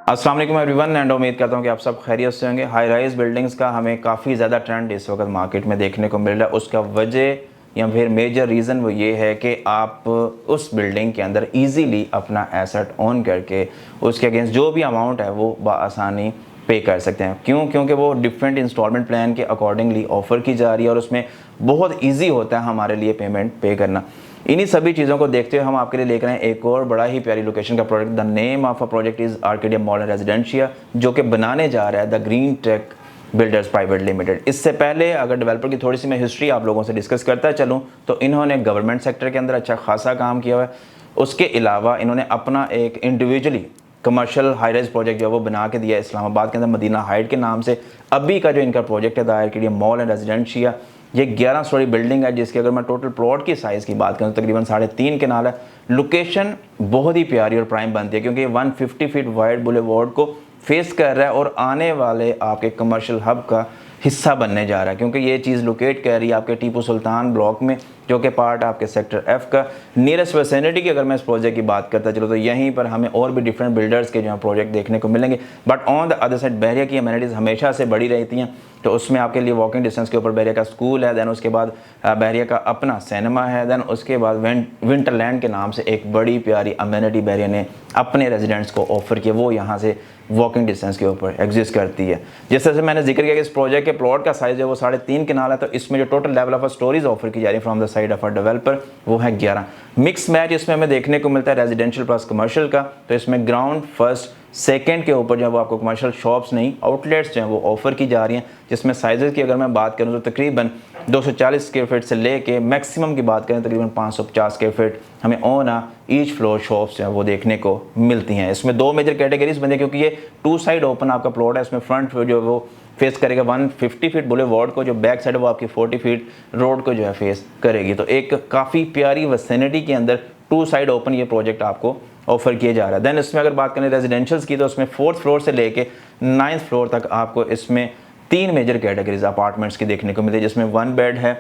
अस्सलाम वालेकुम everyone and उम्मीद करता हूँ कि आप सब खैरियत से होंगे। हाई राइज बिल्डिंग्स का हमें काफ़ी ज़्यादा ट्रेंड इस वक्त मार्केट में देखने को मिल रहा है। उसका वजह या फिर मेजर रीज़न वो ये है कि आप उस बिल्डिंग के अंदर इजीली अपना एसेट ओन करके उसके अगेंस्ट जो भी अमाउंट है वो बआसानी पे कर सकते हैं। क्यों? क्योंकि वो डिफरेंट इंस्टॉलमेंट प्लान के अकॉर्डिंगली ऑफ़र की जा रही है और उसमें बहुत ईजी होता है हमारे लिए पेमेंट पे करना। इन्हीं सभी चीज़ों को देखते हुए हम आपके लिए लेकर आए एक और बड़ा ही प्यारी लोकेशन का project. The name of a project is Arcadia mall and Residentia, जो कि बनाने जा रहा है the Green Tech Builders Private Limited. इससे पहले अगर डेवलपर की थोड़ी सी मैं हिस्ट्री आप लोगों से डिस्कस करता चलूँ तो इन्होंने गवर्नमेंट सेक्टर के अंदर अच्छा खासा काम किया हुआ है। उसके अलावा इन्होंने अपना एक individually commercial high rise project जो है वो बना के दिया इस्लामाबाद के अंदर मदीना हाइट के नाम से। अभी का जो इनका प्रोजेक्ट है the Arcadia mall and residencia, ये 11 स्टोरी बिल्डिंग है जिसकी अगर मैं टोटल प्लॉट की साइज़ की बात करूँ तो तकरीबन 3.5 कनाल है। लोकेशन बहुत ही प्यारी और प्राइम बनती है क्योंकि ये 150 फीट वाइड बुलेवार्ड को फेस कर रहा है और आने वाले आपके कमर्शियल हब का हिस्सा बनने जा रहा है, क्योंकि ये चीज़ लोकेट कर रही है आपके टीपू सुल्तान ब्लॉक में, जो कि पार्ट आपके सेक्टर एफ का नियरेस्ट वेसिनिटी की। अगर मैं इस प्रोजेक्ट की बात करता चलो तो यहीं पर हमें और भी डिफरेंट बिल्डर्स के जो है प्रोजेक्ट देखने को मिलेंगे। But on the other side Bahria की अमेनिटीज़ हमेशा से बड़ी रहती हैं, तो उसमें आपके लिए वॉकिंग डिस्टेंस के ऊपर बहरिया का स्कूल है, दैन उसके बाद बहरिया का अपना सिनेमा है, दैन उसके बाद विंटरलैंड के नाम से एक बड़ी प्यारी अमेनिटी बहरिया ने अपने रेजिडेंट्स को ऑफर किया, वो यहाँ से वॉकिंग डिस्टेंस के ऊपर एग्जिस्ट करती है। जिस तरह से मैंने जिक्र किया कि इस प्रोजेक्ट के प्लॉट का साइज़ है वो 3.5 कनाल है, तो इसमें जो total level of stories offer की जा रही है from the side of a developer वो है 11। मिक्स मैच इसमें हमें देखने को मिलता है रेजिडेंशियल प्लस कमर्शियल का। तो इसमें ग्राउंड फर्स्ट सेकंड के ऊपर जो है वो आपको कमर्शियल शॉप्स नहीं आउटलेट्स जो हैं वो ऑफर की जा रही हैं, जिसमें साइज़ की अगर मैं बात करूँ तो तकरीबन 240 स्क्वायर फीट से लेके मैक्सिमम की बात करें तकरीबन 550 स्क्वायर फीट हमें ऑन ईच फ्लोर शॉप्स जो है वो देखने को मिलती हैं। इसमें दो मेजर कैटेगरीज बनती है क्योंकि ये टू साइड ओपन आपका प्लॉट है। इसमें फ्रंट जो है वो फेस करेगा 150 फीट बुलेवार्ड को, जो बैक साइड है वो आपकी 40 फीट रोड को जो है फेस करेगी। तो एक काफ़ी प्यारी विसिनिटी के अंदर टू साइड ओपन ये प्रोजेक्ट आपको ऑफर किया जा रहा है। देन इसमें अगर बात करें रेजिडेंशियल्स की तो उसमें 4th फ्लोर से लेके 9th फ्लोर तक आपको इसमें 3 मेजर कैटेगरीज अपार्टमेंट्स की देखने को मिलती है, जिसमें 1 बेड है,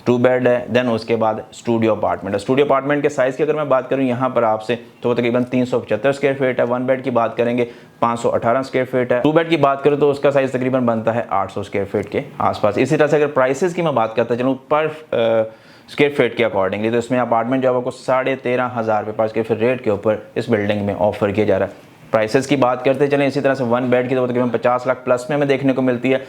2 बेड है, देन उसके बाद स्टूडियो अपार्टमेंट है। स्टूडियो अपार्टमेंट के साइज़ की अगर मैं बात करूँ यहाँ पर आपसे तो वो तकरीबन 375 स्क्वायर फीट है। 1 बेड की बात करेंगे 518 स्क्वायर फीट है। 2 बेड की बात करूँ तो उसका साइज़ तकरीबन बनता है 800 स्क्वायर फीट के आसपास। इसी तरह से अगर प्राइसेस की मैं बात करता चलूँ पर स्क्वायर फीट के अकॉर्डिंगली, तो इसमें अपार्टमेंट जो है आपको 13,500 रुपये पर स्क्वायर फीट रेट के ऊपर इस बिल्डिंग में ऑफर किया जा रहा है। प्राइसेस की बात करते चलें इसी तरह से 1 बेड की तो तकरीबन 50 लाख प्लस में हमें देखने को मिलती है।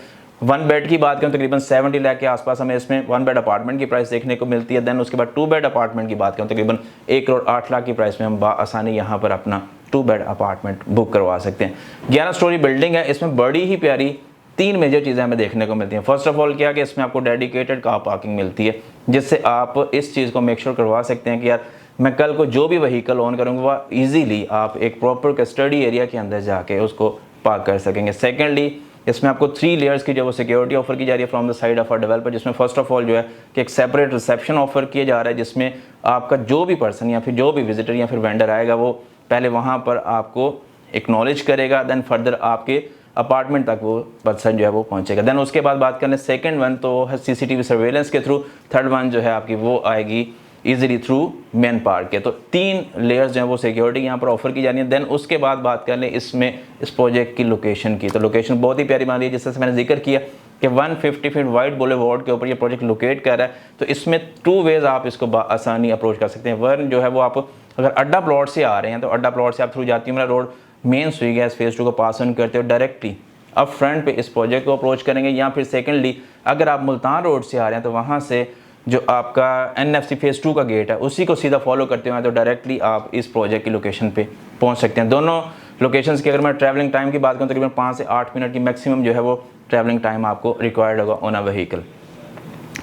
1 बेड की बात करें तकरीबन 70 लाख के आसपास हमें इसमें 1 बेड अपार्टमेंट की प्राइस देखने को मिलती है। देन उसके बाद 2 बेड अपार्टमेंट की बात करें तकरीबन 1 करोड़ 8 लाख की प्राइस में हम आसानी यहाँ पर अपना 2 बेड अपार्टमेंट बुक करवा सकते हैं। 11 स्टोरी बिल्डिंग है, इसमें बड़ी ही प्यारी 3 मेजर चीज़ें हमें देखने को मिलती हैं। फर्स्ट ऑफ ऑल क्या कि इसमें आपको डेडिकेटेड कार पार्किंग मिलती है, जिससे आप इस चीज़ को मेक श्योर करवा सकते हैं कि यार मैं कल को जो भी व्हीकल ऑन करूँगा वह ईजीली आप एक प्रॉपर कस्टडी एरिया के अंदर जाके उसको पार्क कर सकेंगे। सेकेंडली इसमें आपको 3 लेयर्स की जो वो सिक्योरिटी ऑफर की जा रही है from the side of a developer, जिसमें फर्स्ट ऑफ ऑल जो है कि एक सेपरेट रिसेप्शन ऑफर किया जा रहा है, जिसमें आपका जो भी पर्सन या फिर जो भी विजिटर या फिर वेंडर आएगा वो पहले वहाँ पर आपको एक्नॉलेज करेगा, देन फर्दर आपके अपार्टमेंट तक वो पर्सन जो है वो पहुंचेगा। देन उसके बाद बात करें सेकंड वन तो है सीसीटीवी सर्वेलेंस के थ्रू। थर्ड वन जो है आपकी वो आएगी इजीली थ्रू मेन पार्क के। तो 3 लेयर्स जो है वो सिक्योरिटी यहाँ पर ऑफर की जा रही है। देन उसके बाद बात कर लें इसमें इस प्रोजेक्ट की लोकेशन की, तो लोकेशन बहुत ही प्यारी मान रही है। जिस तरह से मैंने जिक्र किया कि 150 फीट वाइड बुलेवार्ड के ऊपर ये प्रोजेक्ट लोकेट कर रहा है, तो इसमें 2 वेज आप इसको आसानी अप्रोच कर सकते हैं। वन जो है वो आप अगर अड्डा प्लॉट से आ रहे हैं तो अड्डा प्लॉट से आप थ्रू जाती हूँ रोड मेन स्वी गैस फेज 2 को पास ऑन करते हो डायरेक्टली अब फ्रंट पे इस प्रोजेक्ट को अप्रोच करेंगे, या फिर सेकेंडली अगर आप मुल्तान रोड से आ रहे हैं तो वहाँ से जो आपका NFC फेज़ 2 का गेट है उसी को सीधा फॉलो करते हुए तो डायरेक्टली आप इस प्रोजेक्ट की लोकेशन पे पहुँच सकते हैं। दोनों लोकेशंस की अगर मैं ट्रैवलिंग टाइम की बात करूँ तकरीबन 5 से 8 मिनट की मैक्सिमम जो है वो ट्रैवलिंग टाइम आपको रिक्वायर्ड होगा ऑन अ व्हीकल।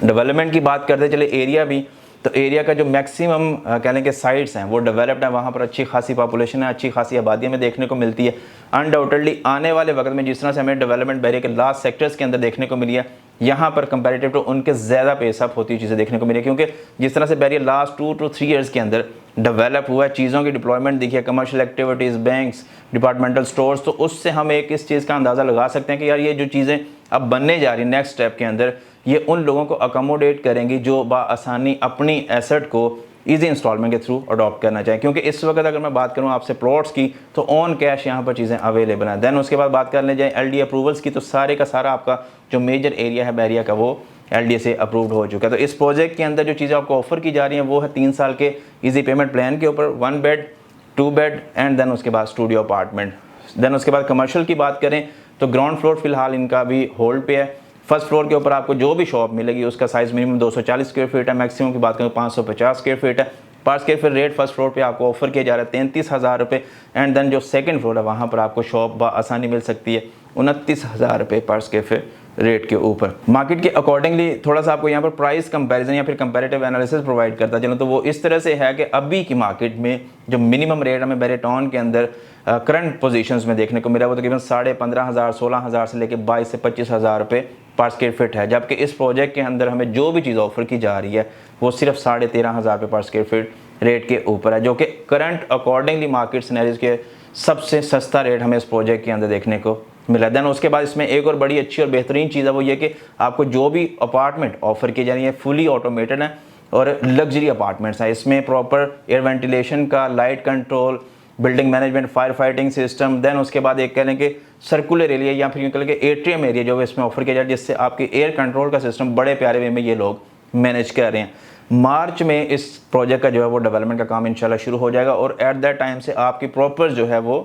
डेवलपमेंट की बात करते चले एरिया भी, तो एरिया का जो मैक्सिमम कह लें कि साइट्स हैं वो डेवलप्ड है, वहाँ पर अच्छी खासी पॉपुलेशन है, अच्छी खासी आबादी में देखने को मिलती है। अनडाउटेडली आने वाले वक्त में जिस तरह से हमें डेवलपमेंट बहरिया के लास्ट सेक्टर्स के अंदर देखने को मिली है, यहाँ पर कंपैरेटिव टू उनके ज़्यादा पेसअप होती हुई चीज़ें देखने को मिली है, क्योंकि जिस तरह से बहरिया लास्ट 2 to 3 ईयर्स के अंदर डेवलप हुआ है, चीज़ों की डिप्लॉयमेंट देखिए, commercial activities, banks, departmental stores, तो उससे हम एक इस चीज़ का अंदाज़ा लगा सकते हैं कि यार ये जो चीज़ें अब बनने जा रही हैं नेक्स्ट स्टेप के अंदर, ये उन लोगों को अकोमोडेट करेंगी जो बाआसानी अपनी एसेट को ईजी इंस्टॉलमेंट के थ्रू अडॉप्ट करना चाहिए, क्योंकि इस वक्त अगर मैं बात करूँ आपसे प्लॉट्स की तो ऑन कैश यहाँ पर चीज़ें अवेलेबल हैं। देन उसके बाद बात कर ले जाए LD अप्रूवल्स की, तो सारे का सारा आपका जो मेजर एरिया है बैरिया का वो LDA से अप्रूव्ड हो चुका है। तो इस प्रोजेक्ट के अंदर जो चीज़ें आपको ऑफर की जा रही हैं वो है 3 साल के ईजी पेमेंट प्लान के ऊपर, 1 बेड 2 बेड एंड देन उसके बाद स्टूडियो अपार्टमेंट। देन उसके बाद कमर्शियल की बात करें तो ग्राउंड फ्लोर फिलहाल इनका भी होल्ड पे है। फर्स्ट फ्लोर के ऊपर आपको जो भी शॉप मिलेगी उसका साइज़ मिनिमम 240 स्क्वायर फीट है, मैक्सिमम की बात करें 550 स्क्वायर फीट है। पर square feet rate first floor पे आपको ऑफर किया जा रहा है 33,000 रुपये एंड देन जो सेकंड फ्लोर है वहाँ पर आपको शॉप आसानी मिल सकती है 29,000 रुपये पर स्क्वायर फीट रेट के ऊपर। मार्केट के अकॉर्डिंगली थोड़ा सा आपको यहाँ पर प्राइस कंपैरिजन या फिर कंपैरेटिव एनालिसिस प्रोवाइड करता चलो, तो वो इस तरह से है कि अभी की मार्केट में जो मिनिमम रेट हमें बैरिया टाउन के अंदर करंट पोजीशंस में देखने को मिला वो तकरीबन 15,500 16,000 से लेकर 22 से 25,000 रुपये पर स्क्वायर फीट है, जबकि इस प्रोजेक्ट के अंदर हमें जो भी चीज़ ऑफर की जा रही है वो सिर्फ 13,500 रुपये पर स्क्वायर फीट रेट के ऊपर है, जो कि करंट अकॉर्डिंगली मार्केट सिनेरियोज के सबसे सस्ता रेट हमें इस प्रोजेक्ट के अंदर देखने को मिला। देन उसके बाद इसमें एक और बड़ी अच्छी और बेहतरीन चीज़ है वो ये कि आपको जो भी अपार्टमेंट ऑफर की जा रही है फुली ऑटोमेटेड है और लग्जरी अपार्टमेंट्स हैं। इसमें प्रॉपर एयर वेंटिलेशन का, light control, building management, fire fighting system, then उसके बाद एक कह लें कि सर्कुलर एरिया या फिर यूँ कह लें कि एट्रियम एरिया जो इसमें ऑफर किया जाए, जिससे आपके एयर कंट्रोल का सिस्टम बड़े प्यारे वे में ये लोग मैनेज कर रहे हैं। मार्च में इस प्रोजेक्ट का जो है वो डेवलपमेंट का काम इंशाल्लाह शुरू हो जाएगा और एट दैट टाइम से आपकी प्रॉपर जो है वो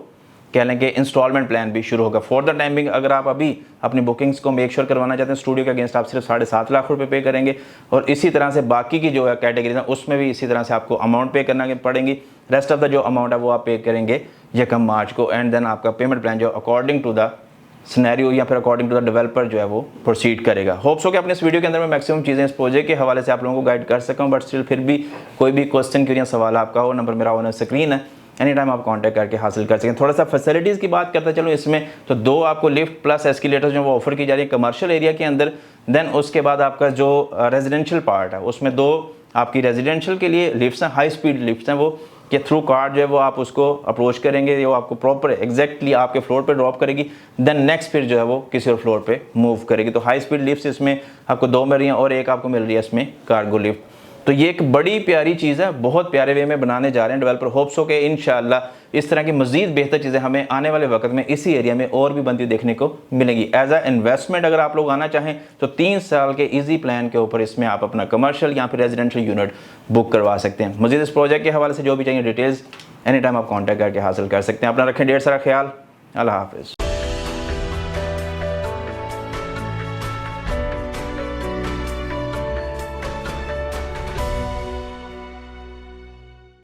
कह लें कि इंस्टॉलमेंट प्लान भी शुरू होगा। फॉर द टाइमिंग अगर आप अभी अपनी बुकिंग्स को मेक श्योर करवाना चाहते हैं स्टूडियो के अगेंस्ट आप सिर्फ 7.5 लाख रुपए पे करेंगे और इसी तरह से बाकी की जो है कैटेगरीज है उसमें भी इसी तरह से आपको अमाउंट पे करना पड़ेंगी। रेस्ट ऑफ द जो अमाउंट है वो आप पे करेंगे 1 मार्च को एंड देन आपका पेमेंट प्लान जो अकॉर्डिंग टू द सिनेरियो या फिर अकॉर्डिंग टू द डेवलपर जो है वो प्रोसीड करेगा। होप्स हो कि अपने इस वीडियो के अंदर मैं मैक्सिमम चीज़ें इस प्रोजेक्ट के हवाले से आप लोगों को गाइड कर सका हूँ, बट स्टिल फिर भी कोई भी क्वेश्चन क्यों सवाल आपका हो, नंबर मेरा ऑन स्क्रीन है, एनी टाइम आप कांटेक्ट करके हासिल कर सकें। थोड़ा सा फैसिलिटीज़ की बात करते चलो इसमें, तो 2 आपको लिफ्ट प्लस एस्केलेटर जो वो ऑफर की जा रही है कमर्शियल एरिया के अंदर। देन उसके बाद आपका जो रेजिडेंशियल पार्ट है उसमें 2 आपकी रेजिडेंशियल के लिए लिफ्ट्स हैं, हाई स्पीड लिफ्ट्स हैं, वो के थ्रू कार्ड जो है वो आप उसको अप्रोच करेंगे, वो आपको प्रॉपर एग्जैक्टली आपके फ्लोर पे ड्रॉप करेगी, देन नेक्स्ट फिर जो है वो किसी और फ्लोर पे मूव करेगी। तो हाई स्पीड लिफ्ट्स इसमें आपको 2 मिल रही हैं और एक आपको मिल रही है इसमें कार्गो लिफ्ट। तो ये एक बड़ी प्यारी चीज़ है, बहुत प्यारे वे में बनाने जा रहे हैं डेवलपर। होप्स हो के इंशाल्लाह इस तरह की मजीद बेहतर चीज़ें हमें आने वाले वक्त में इसी एरिया में और भी बनती देखने को मिलेंगी। एज अ इन्वेस्टमेंट अगर आप लोग आना चाहें तो 3 साल के इजी प्लान के ऊपर इसमें आप अपना कमर्शियल या फिर रेजिडेंशियल यूनिट बुक करवा सकते हैं। मजीद इस प्रोजेक्ट के हवाले से जो भी चाहिए डिटेल्स एनी टाइम आप कॉन्टैक्ट करके हासिल कर सकते हैं। अपना रखें ढेर सारा ख्याल। अल्लाह हाफिज़।